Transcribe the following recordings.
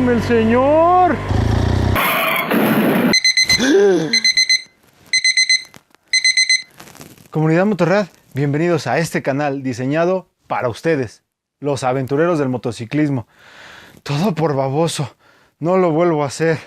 ¡Válgame el Señor! Comunidad Motorrad, bienvenidos a este canal diseñado para ustedes, los aventureros del motociclismo. Todo por baboso, no lo vuelvo a hacer.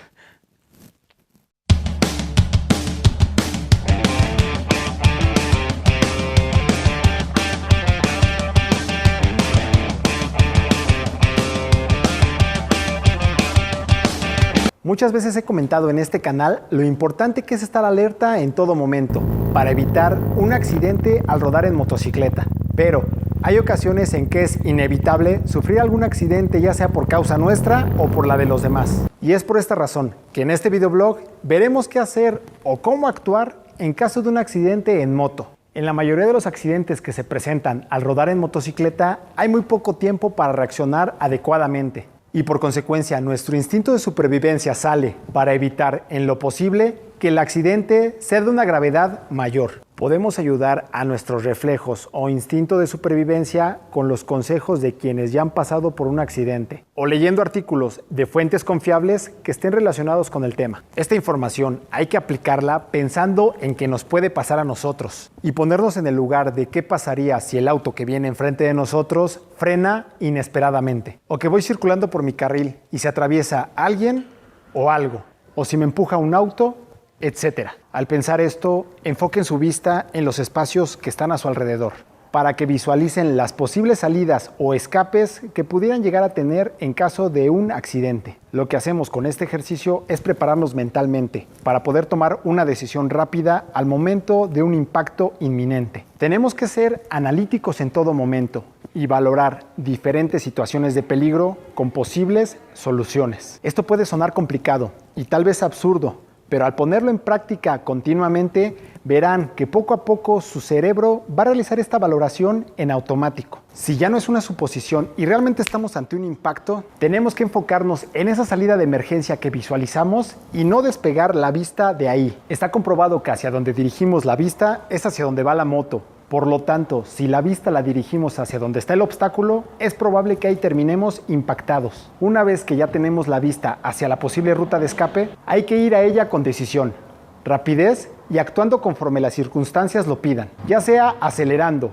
Muchas veces he comentado en este canal lo importante que es estar alerta en todo momento para evitar un accidente al rodar en motocicleta. Pero hay ocasiones en que es inevitable sufrir algún accidente, ya sea por causa nuestra o por la de los demás. Y es por esta razón que en este videoblog veremos qué hacer o cómo actuar en caso de un accidente en moto. En la mayoría de los accidentes que se presentan al rodar en motocicleta hay muy poco tiempo para reaccionar adecuadamente. Y por consecuencia, nuestro instinto de supervivencia sale para evitar en lo posible que el accidente sea de una gravedad mayor. Podemos ayudar a nuestros reflejos o instinto de supervivencia con los consejos de quienes ya han pasado por un accidente o leyendo artículos de fuentes confiables que estén relacionados con el tema. Esta información hay que aplicarla pensando en que nos puede pasar a nosotros y ponernos en el lugar de qué pasaría si el auto que viene enfrente de nosotros frena inesperadamente, o que voy circulando por mi carril y se atraviesa alguien o algo, o si me empuja un auto, etcétera. Al pensar esto, enfoquen su vista en los espacios que están a su alrededor, para que visualicen las posibles salidas o escapes que pudieran llegar a tener en caso de un accidente. Lo que hacemos con este ejercicio es prepararnos mentalmente para poder tomar una decisión rápida al momento de un impacto inminente. Tenemos que ser analíticos en todo momento y valorar diferentes situaciones de peligro con posibles soluciones. Esto puede sonar complicado y tal vez absurdo, pero al ponerlo en práctica continuamente, verán que poco a poco su cerebro va a realizar esta valoración en automático. Si ya no es una suposición y realmente estamos ante un impacto, tenemos que enfocarnos en esa salida de emergencia que visualizamos y no despegar la vista de ahí. Está comprobado que hacia donde dirigimos la vista es hacia donde va la moto. Por lo tanto, si la vista la dirigimos hacia donde está el obstáculo, es probable que ahí terminemos impactados. Una vez que ya tenemos la vista hacia la posible ruta de escape, hay que ir a ella con decisión, rapidez y actuando conforme las circunstancias lo pidan, ya sea acelerando,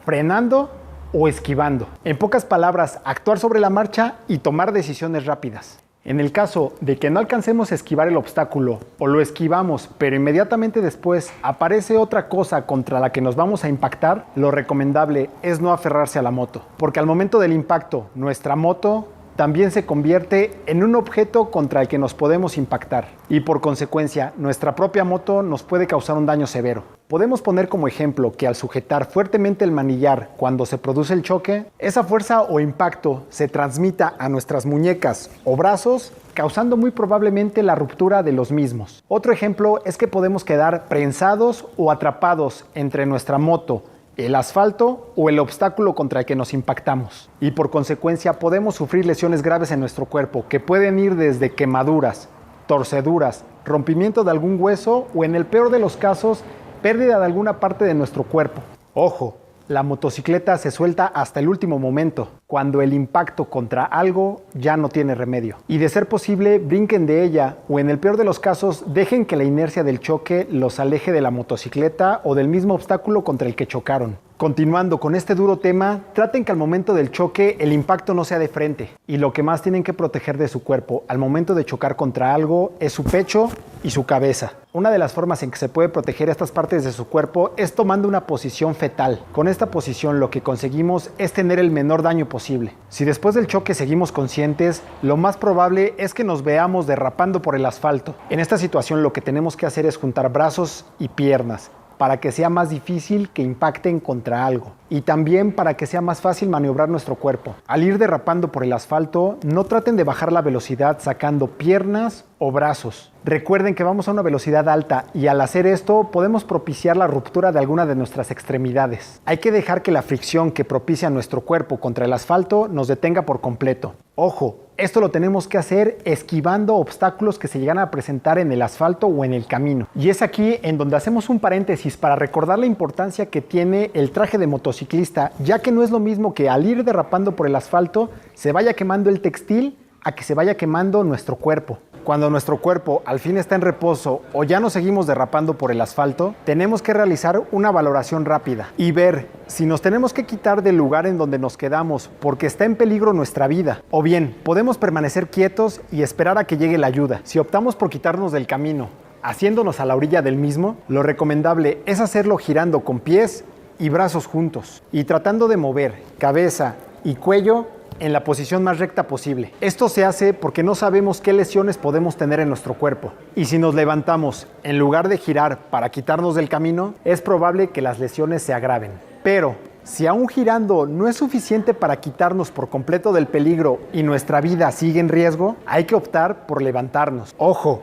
frenando o esquivando. En pocas palabras, actuar sobre la marcha y tomar decisiones rápidas. En el caso de que no alcancemos a esquivar el obstáculo o lo esquivamos, pero inmediatamente después aparece otra cosa contra la que nos vamos a impactar, lo recomendable es no aferrarse a la moto, porque al momento del impacto, nuestra moto también se convierte en un objeto contra el que nos podemos impactar y por consecuencia nuestra propia moto nos puede causar un daño severo. Podemos poner como ejemplo que al sujetar fuertemente el manillar cuando se produce el choque, esa fuerza o impacto se transmita a nuestras muñecas o brazos, causando muy probablemente la ruptura de los mismos. Otro ejemplo es que podemos quedar prensados o atrapados entre nuestra moto, el asfalto o el obstáculo contra el que nos impactamos. Y por consecuencia podemos sufrir lesiones graves en nuestro cuerpo que pueden ir desde quemaduras, torceduras, rompimiento de algún hueso o en el peor de los casos, pérdida de alguna parte de nuestro cuerpo. Ojo, la motocicleta se suelta hasta el último momento, cuando el impacto contra algo ya no tiene remedio. Y de ser posible, brinquen de ella o en el peor de los casos, dejen que la inercia del choque los aleje de la motocicleta o del mismo obstáculo contra el que chocaron. Continuando con este duro tema, traten que al momento del choque el impacto no sea de frente y lo que más tienen que proteger de su cuerpo al momento de chocar contra algo es su pecho y su cabeza. Una de las formas en que se puede proteger estas partes de su cuerpo es tomando una posición fetal. Con esta posición lo que conseguimos es tener el menor daño posible. Si después del choque seguimos conscientes, lo más probable es que nos veamos derrapando por el asfalto. En esta situación lo que tenemos que hacer es juntar brazos y piernas para que sea más difícil que impacten contra algo y también para que sea más fácil maniobrar nuestro cuerpo. Al ir derrapando por el asfalto, no traten de bajar la velocidad sacando piernas o brazos. Recuerden que vamos a una velocidad alta y al hacer esto podemos propiciar la ruptura de alguna de nuestras extremidades. Hay que dejar que la fricción que propicia nuestro cuerpo contra el asfalto nos detenga por completo. Ojo, esto lo tenemos que hacer esquivando obstáculos que se llegan a presentar en el asfalto o en el camino. Y es aquí en donde hacemos un paréntesis para recordar la importancia que tiene el traje de motociclista, ya que no es lo mismo que al ir derrapando por el asfalto se vaya quemando el textil a que se vaya quemando nuestro cuerpo. Cuando nuestro cuerpo al fin está en reposo o ya nos seguimos derrapando por el asfalto, tenemos que realizar una valoración rápida y ver si nos tenemos que quitar del lugar en donde nos quedamos porque está en peligro nuestra vida, o bien podemos permanecer quietos y esperar a que llegue la ayuda. Si optamos por quitarnos del camino, haciéndonos a la orilla del mismo, lo recomendable es hacerlo girando con pies y brazos juntos y tratando de mover cabeza y cuello en la posición más recta posible. Esto se hace porque no sabemos qué lesiones podemos tener en nuestro cuerpo. Y si nos levantamos en lugar de girar para quitarnos del camino, es probable que las lesiones se agraven. Pero si aún girando no es suficiente para quitarnos por completo del peligro y nuestra vida sigue en riesgo, hay que optar por levantarnos. ¡Ojo!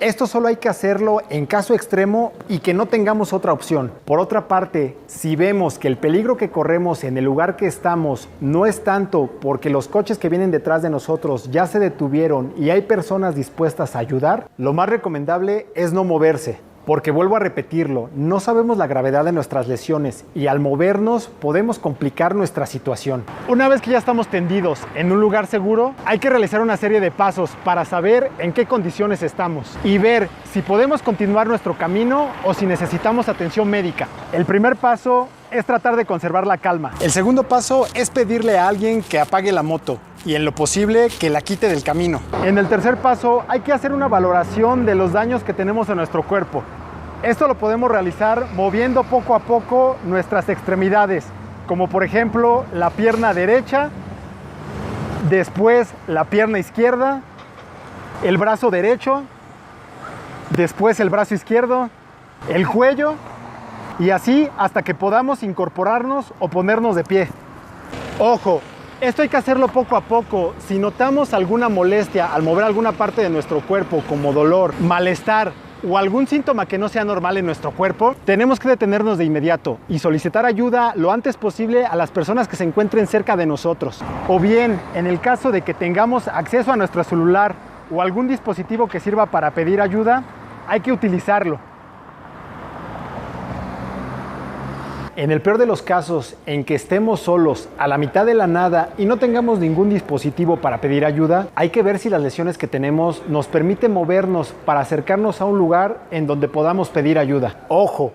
Esto solo hay que hacerlo en caso extremo y que no tengamos otra opción. Por otra parte, si vemos que el peligro que corremos en el lugar que estamos no es tanto porque los coches que vienen detrás de nosotros ya se detuvieron y hay personas dispuestas a ayudar, lo más recomendable es no moverse. Porque vuelvo a repetirlo, no sabemos la gravedad de nuestras lesiones y al movernos podemos complicar nuestra situación. Una vez que ya estamos tendidos en un lugar seguro, hay que realizar una serie de pasos para saber en qué condiciones estamos y ver si podemos continuar nuestro camino o si necesitamos atención médica. El primer paso es tratar de conservar la calma. El segundo paso es pedirle a alguien que apague la moto y en lo posible que la quite del camino. En el tercer paso hay que hacer una valoración de los daños que tenemos en nuestro cuerpo. Esto lo podemos realizar moviendo poco a poco nuestras extremidades, como por ejemplo la pierna derecha, después la pierna izquierda, el brazo derecho, después el brazo izquierdo, el cuello y así hasta que podamos incorporarnos o ponernos de pie. Ojo, esto hay que hacerlo poco a poco. Si notamos alguna molestia al mover alguna parte de nuestro cuerpo, como dolor, malestar o algún síntoma que no sea normal en nuestro cuerpo, tenemos que detenernos de inmediato y solicitar ayuda lo antes posible a las personas que se encuentren cerca de nosotros. O bien, en el caso de que tengamos acceso a nuestro celular o algún dispositivo que sirva para pedir ayuda, hay que utilizarlo. En el peor de los casos, en que estemos solos a la mitad de la nada y no tengamos ningún dispositivo para pedir ayuda, hay que ver si las lesiones que tenemos nos permiten movernos para acercarnos a un lugar en donde podamos pedir ayuda. ¡Ojo!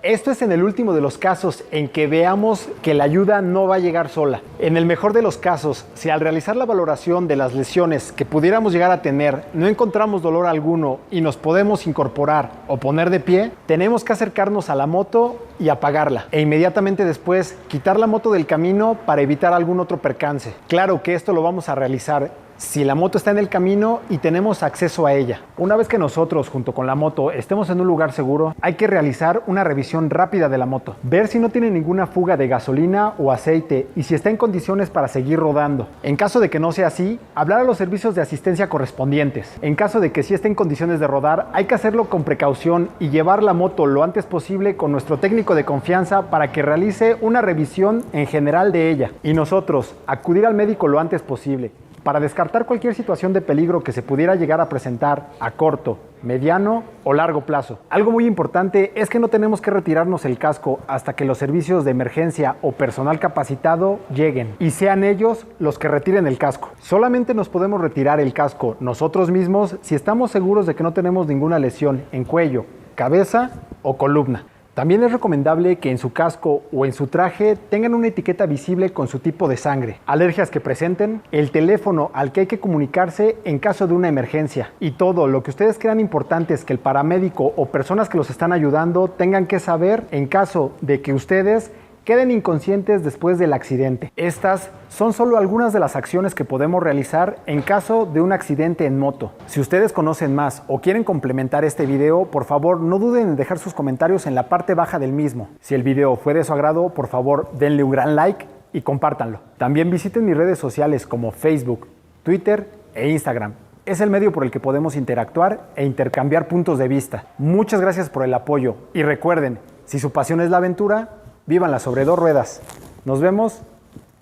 Esto es en el último de los casos en que veamos que la ayuda no va a llegar sola. En el mejor de los casos, si al realizar la valoración de las lesiones que pudiéramos llegar a tener no encontramos dolor alguno y nos podemos incorporar o poner de pie, tenemos que acercarnos a la moto y apagarla e inmediatamente después quitar la moto del camino para evitar algún otro percance. Claro que esto lo vamos a realizar si la moto está en el camino y tenemos acceso a ella. Una vez que nosotros, junto con la moto, estemos en un lugar seguro, hay que realizar una revisión rápida de la moto. Ver si no tiene ninguna fuga de gasolina o aceite y si está en condiciones para seguir rodando. En caso de que no sea así, hablar a los servicios de asistencia correspondientes. En caso de que sí esté en condiciones de rodar, hay que hacerlo con precaución y llevar la moto lo antes posible con nuestro técnico de confianza para que realice una revisión en general de ella. Y nosotros, acudir al médico lo antes posible, para descartar cualquier situación de peligro que se pudiera llegar a presentar a corto, mediano o largo plazo. Algo muy importante es que no tenemos que retirarnos el casco hasta que los servicios de emergencia o personal capacitado lleguen y sean ellos los que retiren el casco. Solamente nos podemos retirar el casco nosotros mismos si estamos seguros de que no tenemos ninguna lesión en cuello, cabeza o columna. También es recomendable que en su casco o en su traje tengan una etiqueta visible con su tipo de sangre, alergias que presenten, el teléfono al que hay que comunicarse en caso de una emergencia y todo lo que ustedes crean importantes que el paramédico o personas que los están ayudando tengan que saber en caso de que ustedes queden inconscientes después del accidente. Estas son solo algunas de las acciones que podemos realizar en caso de un accidente en moto. Si ustedes conocen más o quieren complementar este video, por favor no duden en dejar sus comentarios en la parte baja del mismo. Si el video fue de su agrado, por favor denle un gran like y compártanlo. También visiten mis redes sociales como Facebook, Twitter e Instagram. Es el medio por el que podemos interactuar e intercambiar puntos de vista. Muchas gracias por el apoyo y recuerden, si su pasión es la aventura, vívanla sobre dos ruedas. Nos vemos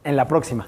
en la próxima.